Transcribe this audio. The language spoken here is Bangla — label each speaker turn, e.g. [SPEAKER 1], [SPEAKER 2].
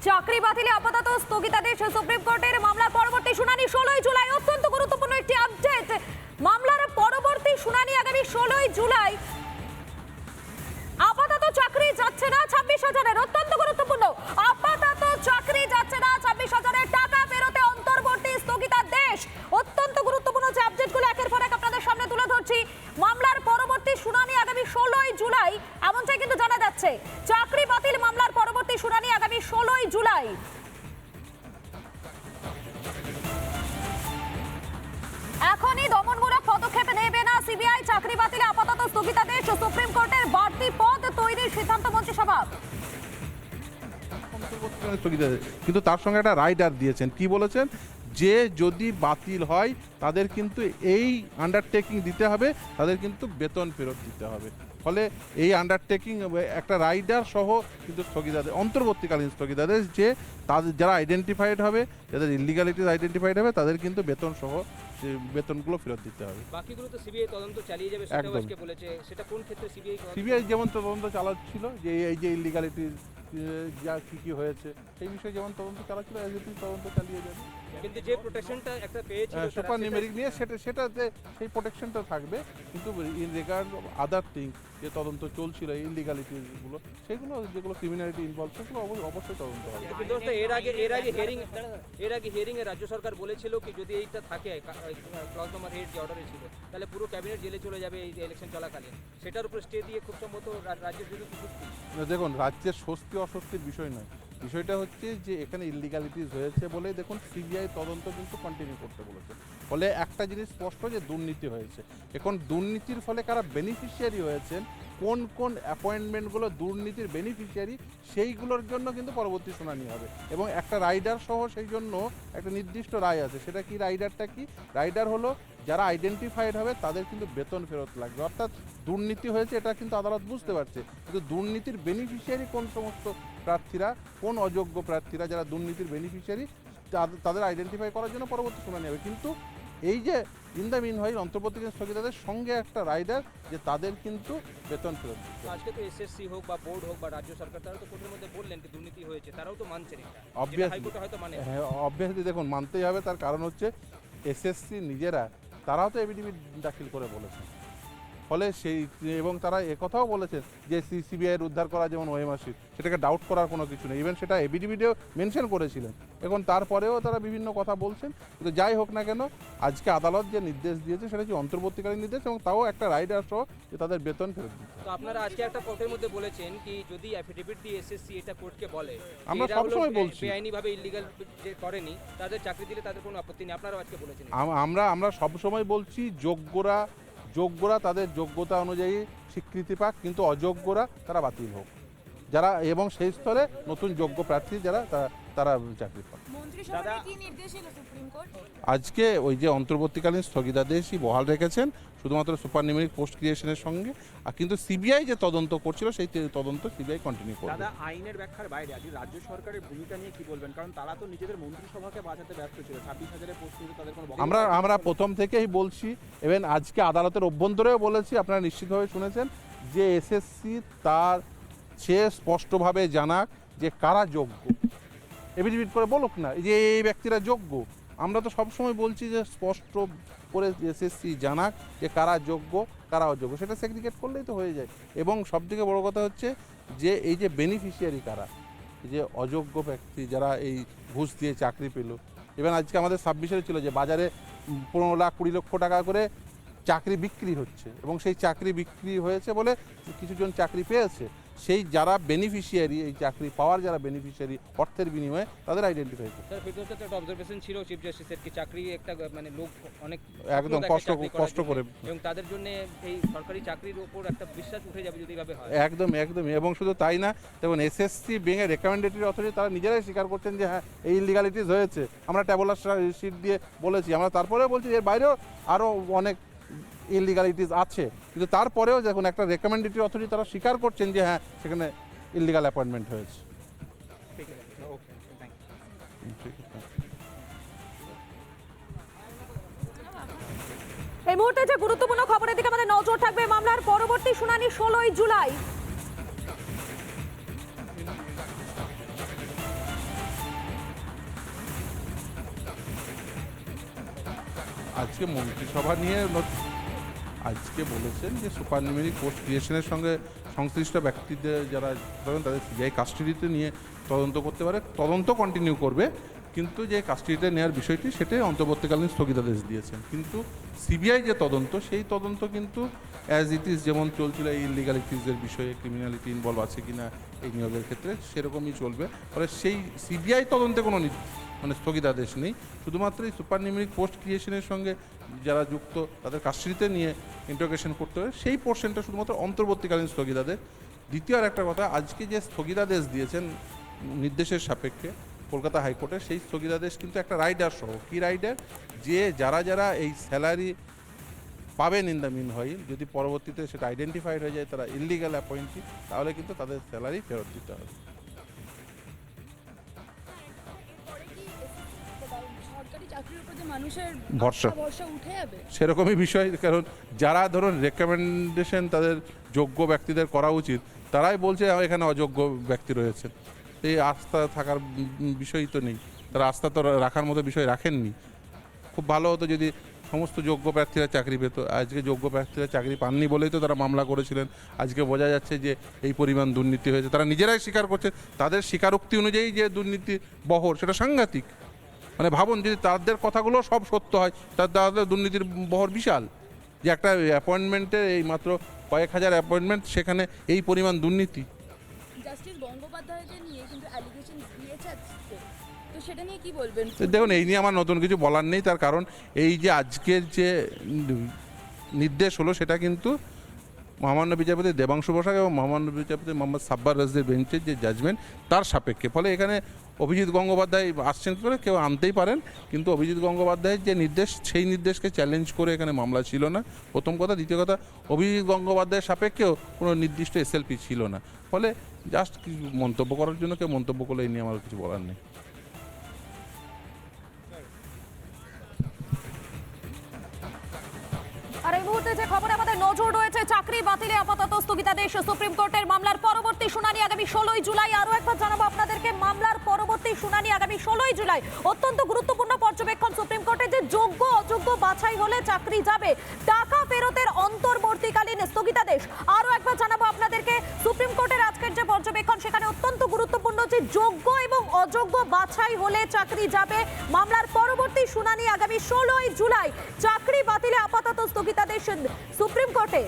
[SPEAKER 1] চাকরি বাতিলে আপাতত স্থগিতাদেশ সুপ্রিম কোর্টের। মামলার পরবর্তী শুনানি 16 জুলাই। অত্যন্ত গুরুত্বপূর্ণ একটি আপডেট, মামলার পরবর্তী শুনানি আগামী 16 জুলাই। আপাতত চাকরি যাচ্ছে না 26,000-এর, অত্যন্ত গুরুত্বপূর্ণ, আপাতত চাকরি যাচ্ছে না 26,000-এর, টাকা ফেরতে অন্তর্বর্তী স্থগিতাদেশ। অত্যন্ত গুরুত্বপূর্ণ যে আপডেটগুলো একের পর এক আপনাদের সামনে তুলে ধরছি। মামলার পরবর্তী শুনানি আগামী 16 জুলাই, এমনটাই কিন্তু জানা যাচ্ছে। চাকরি বাতিল মামলার পরবর্তী শুনানি আগামী 16 জুলাই। এখনই দমনমূলক পদক্ষেপ নেবে না সিবিআই। চাকরি বাতিলে আপাতত স্থগিতাদেশ। সুপ্রিম কোর্টের বাড়তি পদ তৈরির সিদ্ধান্ত মন্ত্রিসভা।
[SPEAKER 2] কিন্তু তার সঙ্গে একটা রাইডার দিয়েছেন, কি বলেছেন, যে যদি বাতিল হয় তাদের কিন্তু এই আন্ডারটেকিং দিতে হবে, তাদের কিন্তু বেতন ফেরত দিতে হবে। ফলে এই আন্ডারটেকিং একটা রাইডার সহ কিন্তু স্থগিতাদেশ, অন্তর্বর্তীকালীন স্থগিতাদেশ, যে তাদের যারা আইডেন্টিফাইড হবে, যাদের ইলিগালিটিস আইডেন্টিফাইড হবে, তাদের কিন্তু বেতন সহ বেতনগুলো ফেরত দিতে হবে।
[SPEAKER 3] বাকিগুলো তো সিবিআই তদন্ত চালিয়ে যাবে, সেটাও আজকে বলেছে। সেটা কোন ক্ষেত্রে
[SPEAKER 2] সিবিআই যেমন তদন্ত চালাচ্ছিল, যে এই যে ইলিগালিটিস যা কি হয়েছে সেই বিষয়ে যেমন তদন্ত চালাচ্ছিল, তদন্ত চালিয়ে যাবে।
[SPEAKER 3] কিন্তু যে প্রোটেকশনটা একটা পেয়েছিল
[SPEAKER 2] সুপার নিউমেরিক নিয়ে সেটাতে সেই প্রোটেকশনটা থাকবে, কিন্তু ইন রিগার্ড আদার থিং যে তদন্ত চলছিল ইলিগালিটিসগুলো, সেগুলো যেগুলো ক্রিমিনালিটি ইনভলভ, সেগুলো অবশ্যই তদন্ত হবে।
[SPEAKER 3] কিন্তু এর আগে হিয়ারিং এ রাজ্য সরকার বলেছিল কি যদি এইটা থাকে ক্লজ নাম্বার 8 যে অর্ডারে ছিল, তাহলে পুরো ক্যাবিনেট জেলে চলে যাবে এই যে ইলেকশন চলাকালীন। সেটার উপর স্টে দিয়ে খুব সম্ভবত রাজ্যের জন্য স্বস্তি।
[SPEAKER 2] দেখুন, রাজ্যের স্বস্তি অস্বস্তির বিষয় নয়, বিষয়টা হচ্ছে যে এখানে ইলিগালিটিস হয়েছে বলে দেখুন সিবিআই তদন্ত কিন্তু কন্টিনিউ করতে বলেছে। ফলে একটা জিনিস স্পষ্ট যে দুর্নীতি হয়েছে। এখন দুর্নীতির ফলে কারা বেনিফিশিয়ারি হয়েছেন, কোন কোন অ্যাপয়েন্টমেন্টগুলো দুর্নীতির বেনিফিশিয়ারি, সেইগুলোর জন্য কিন্তু পরবর্তী শুনানি হবে। এবং একটা রাইডার সহ সেই জন্য একটা নির্দিষ্ট রায় আছে। সেটা কি রাইডারটা কি? রাইডার হলো যারা আইডেন্টিফাইড হবে তাদের কিন্তু বেতন ফেরত লাগবে। অর্থাৎ দুর্নীতি হয়েছে এটা কিন্তু আদালত বুঝতে পারছে, কিন্তু দুর্নীতির বেনিফিশিয়ারি কোন সমস্ত প্রার্থীরা, কোন অযোগ্য প্রার্থীরা যারা দুর্নীতির বেনিফিশিয়ারি, তাদের আইডেন্টিফাই করার জন্য পরবর্তী শুনানি হবে। কিন্তু এই যে ইন দ্য মিন হয় অন্তর্বর্তীকালীন স্থগিতাদেশ সঙ্গে একটা রাইডার, যে তাদের কিন্তু বেতন ফেরত দিতে হবে।
[SPEAKER 3] আজকে তো এসএসসি হোক বা বোর্ড হোক বা রাজ্য সরকার, তারা তো কোর্টের মধ্যে বললেন যে দুর্নীতি হয়েছে, তারাও তো মানছেন এটা।
[SPEAKER 2] অবভিয়াসলি দেখুন, মানতেই হবে। তার কারণ হচ্ছে এসএসসি নিজেরা, তারাও তো এফিডেভিট দাখিল করে বলেছেন। ফলে সেই, এবং তারা একথাও বলেছেন যে সিবিআইয়ের উদ্ধার করা যেমন ওএমআরসি, সেটাকে ডাউট করার কোনো কিছু নেই। ইভেন সেটা এফিডেভিটেও মেনশন করেছিলেন। এখন তারপরেও তারা বিভিন্ন কথা বলছেন। কিন্তু যাই হোক না কেন, আজকে আদালত যে নির্দেশ দিয়েছে সেটা হচ্ছে অন্তর্বর্তীকালীন নির্দেশ, এবং তাও একটা রাইডার সহ যে তাদের বেতন ফেরত দিতে।
[SPEAKER 3] তো আপনারা আজকে একটা কোর্টের মধ্যে বলেছেন কি যদি এফিডেভিট দিয়ে এসএসসি এটা কোর্টকে বলে,
[SPEAKER 2] আমরা সবসময় বলছি
[SPEAKER 3] বেআইনিভাবে ইলিগাল যে করেনি তাদের চাকরি দিলে তাদের কোনো আপত্তি নেই, আপনারাও আজকে বলেছেন।
[SPEAKER 2] আমরা সবসময় বলছি যোগ্যরা তাদের যোগ্যতা অনুযায়ী স্বীকৃতি পাক, কিন্তু অযোগ্যরা তারা বাতিল হোক, যারা, এবং সেই স্তরে নতুন যোগ্য প্রার্থী যারা তারা চাকরি পাক। আজকে ওই যে অন্তর্বর্তীকালীন স্থগিতাদেশই বহাল রেখেছেন শুধুমাত্র সুপার নিউমেরিক পোস্ট ক্রিয়েশনের সঙ্গে, আর কিন্তু সিবিআই যে তদন্ত করছিল সেই তদন্ত সিবিআই কন্টিনিউ করবে।
[SPEAKER 4] দাদা, আইনের ব্যাখ্যার বাইরে আজ রাজ্য সরকারের ভূমিকা নিয়ে কি বলবেন? কারণ তারা তো নিজেদের মন্ত্রিসভাকে বাঁচাতে ব্যস্ত ছিল। 26,000-এর পোস্ট নিয়ে তাদের কোনো
[SPEAKER 2] আমরা প্রথম থেকেই বলছি, এবং আজকে আদালতের অভ্যন্তরেও বলেছি, আপনারা নিশ্চিতভাবে শুনেছেন, যে এসএসসি তার সে স্পষ্টভাবে জানাক যে কারা যোগ্য, এফিডেভিট করে বলুক না যে এই ব্যক্তিরা যোগ্য। আমরা তো সবসময় বলছি যে স্পষ্ট করে এসএসসি জানাক যে কারা যোগ্য কারা অযোগ্য, সেটা সেগ্রিগেট করলেই তো হয়ে যায়। এবং সবথেকে বড় কথা হচ্ছে যে এই যে বেনিফিশিয়ারি কারা, যে অযোগ্য ব্যক্তি যারা এই ঘুষ দিয়ে চাকরি পেল। ইভেন আজকে আমাদের 26-এ ছিল যে বাজারে 15 লাখ 20 লক্ষ টাকা করে চাকরি বিক্রি হচ্ছে, এবং সেই চাকরি বিক্রি হয়েছে বলে কিছুজন চাকরি পেয়েছে। সেই যারা বেনিফিশিয়ারি, এই চাকরি পাওয়ার যারা বেনিফিশিয়ারি অর্থের বিনিময়ে, তাদের আইডেন্টিফাই করতে।
[SPEAKER 3] স্যার, ফিরদৌসের একটা অবজারভেশন ছিল চিফ জাস্টিসের কি চাকরি একটা মানে লোক অনেক
[SPEAKER 2] একদম কষ্ট করে,
[SPEAKER 3] এবং তাদের জন্য এই সরকারি চাকরির উপর একটা বিশ্বাস উঠে যাবে যদি এভাবে হয়।
[SPEAKER 2] একদমই। এবং শুধু তাই না, দেখুন এসএসসি বিং এ রেকমেন্ডেটরি অথরিটি, তারা নিজেরাই স্বীকার করছেন যে হ্যাঁ এই ইলিগালিটিস হয়েছে। আমরা ট্যাবুলার শিট দিয়ে বলেছি, আমরা তারপরেও বলছি এর বাইরেও আরও অনেক ইলিগালিটিস আছে, কিন্তু তারপরেও যখন একটা রেকমেন্ডেটরি অথরিটি তারা স্বীকার করছেন যে হ্যাঁ সেখানে ইলিগাল অ্যাপয়েন্টমেন্ট হয়েছে।
[SPEAKER 1] এই মুহূর্তে যে গুরুত্বপূর্ণ খবরের দিকে আমাদের নজর থাকবে। মামলার পরবর্তী শুনানি 16 জুলাই।
[SPEAKER 2] আজকে মন্ত্রিসভা নিয়ে আজকে বলেছেন যে সুপার নিউমেরিক পোস্ট ক্রিয়েশনের সঙ্গে সংশ্লিষ্ট ব্যক্তিদের যারা ধরেন তাদের সিবিআই কাস্টডিতে নিয়ে তদন্ত করতে পারে, তদন্ত কন্টিনিউ করবে, কিন্তু যে কাস্টডিতে নেওয়ার বিষয়টি সেটাই অন্তর্বর্তীকালীন স্থগিতাদেশ দিয়েছেন। কিন্তু সিবিআই যে তদন্ত, সেই তদন্ত কিন্তু অ্যাজ ইট ইজ যেমন চলছিল এই ইলিগালিটিসের বিষয়ে, ক্রিমিনালিটি ইনভলভ আছে কিনা এই নিয়োগের ক্ষেত্রে, সেরকমই চলবে। ফলে সেই সিবিআই তদন্তে কোনো মানে স্থগিতাদেশ নেই, শুধুমাত্র এই সুপার নিউমেরিক পোস্ট ক্রিয়েশনের সঙ্গে যারা যুক্ত তাদের কাস্টডিতে নিয়ে ইন্টারোগেশন করতে হবে, সেই পোর্শনটা শুধুমাত্র অন্তর্বর্তীকালীন স্থগিতাদেশ। দ্বিতীয় আর একটা কথা, আজকে যে স্থগিতাদেশ দিয়েছেন নির্দেশের সাপেক্ষে কলকাতা হাইকোর্টে, সেই স্থগিতাদেশ কিন্তু একটা রাইডার সহ। কী রাইডার? যে যারা এই স্যালারি পাবেন ইন দ্য মিন হয়, যদি পরবর্তীতে সেটা আইডেন্টিফাইড হয়ে যায় তারা ইলিগাল অ্যাপয়েন্টি, তাহলে কিন্তু তাদের স্যালারি ফেরত দিতে হবে।
[SPEAKER 5] সরকারি চাকরির উপর যে মানুষের
[SPEAKER 2] ভরসা
[SPEAKER 5] ভরসা উঠে যাবে,
[SPEAKER 2] সেরকমই বিষয়। কারণ যারা ধরুন রেকমেন্ডেশন তাদের যোগ্য ব্যক্তিদের করা উচিত, তারাই বলছে এখানে অযোগ্য ব্যক্তি রয়েছে। এই আস্থা থাকার বিষয় তো নেই, তারা আস্থা তো রাখার মতো বিষয় রাখেননি। খুব ভালো হতো যদি সমস্ত যোগ্য প্রার্থীরা চাকরি পেত। আজকে যোগ্য প্রার্থীরা চাকরি পাননি বলেই তো তারা মামলা করেছিলেন। আজকে বোঝা যাচ্ছে যে এই পরিমাণ দুর্নীতি হয়েছে, তারা নিজেরাই স্বীকার করছে। তাদের স্বীকারোক্তি অনুযায়ী যে দুর্নীতি বহর, সেটা সাংঘাতিক। মানে ভাবুন, যদি তাদের কথাগুলো সব সত্য হয়, তাহলে দুর্নীতির বহর বিশাল। যে একটা অ্যাপয়েন্টমেন্টে এই মাত্র কয়েক হাজার অ্যাপয়েন্টমেন্ট, সেখানে এই পরিমাণ দুর্নীতি।
[SPEAKER 5] জাস্টিস গঙ্গোপাধ্যায়কে নিয়ে কিন্তু অ্যালিগেশন দিয়েছে আজকে, তো সেটা নিয়ে কি বলবেন?
[SPEAKER 2] দেখুন, এই নিয়ে আমার নতুন কিছু বলার নেই, তার কারণ এই যে আজকের যে নির্দেশ হলো সেটা কিন্তু মহামান্য বিচারপতি দেবাংশু বসাক এবং মহামান্য বিচারপতি মোহাম্মদ সাব্বার রাজদের বেঞ্চের যে জাজমেন্ট, তার সাপেক্ষে। ফলে এখানে অভিজিৎ গঙ্গোপাধ্যায় আসছেন করে কেউ আনতেই পারেন, কিন্তু অভিজিৎ গঙ্গোপাধ্যায়ের যে নির্দেশ, সেই নির্দেশকে চ্যালেঞ্জ করে এখানে মামলা ছিল না, প্রথম কথা। দ্বিতীয় কথা, অভিজিৎ গঙ্গোপাধ্যায়ের সাপেক্ষেও কোনো নির্দিষ্ট এসএলপি ছিল না। ফলে জাস্ট কিছু মন্তব্য করার জন্য কেউ মন্তব্য করলে এই নিয়ে আমার কিছু বলার নেই।
[SPEAKER 1] আর এই মুহূর্তে যে খবর আমাদের নজর রয়েছে, চাকরি বাতিলে আপাতত স্থগিতাদেশ সুপ্রিম কোর্টের। মামলার পরবর্তী শুনানি আগামী 16ই জুলাই। আরও একবার জানাবো আপনাদেরকে, মামলার পরবর্তী শুনানি আগামী 16ই জুলাই। অত্যন্ত গুরুত্বপূর্ণ পর্যবেক্ষণ সুপ্রিম কোর্টের, যে যোগ্য অযোগ্য বাছাই হলে চাকরি যাবে, টাকা ফেরতের অন্তর্বর্তীকালীন স্থগিতাদেশ। আরও একবার জানাবো আপনাদেরকে, সুপ্রিম কোর্টের আজকের যে পর্যবেক্ষণ, সেখানে অত্যন্ত গুরুত্বপূর্ণ যে যোগ্য এবং অযোগ্য বাছাই হলে চাকরি যাবে। মামলার পরবর্তী শুনানি আগামী 16ই জুলাই। চাকরি বাতিলে আপাতত স্থগিতাদেশ সুপ্রিম কোর্টে।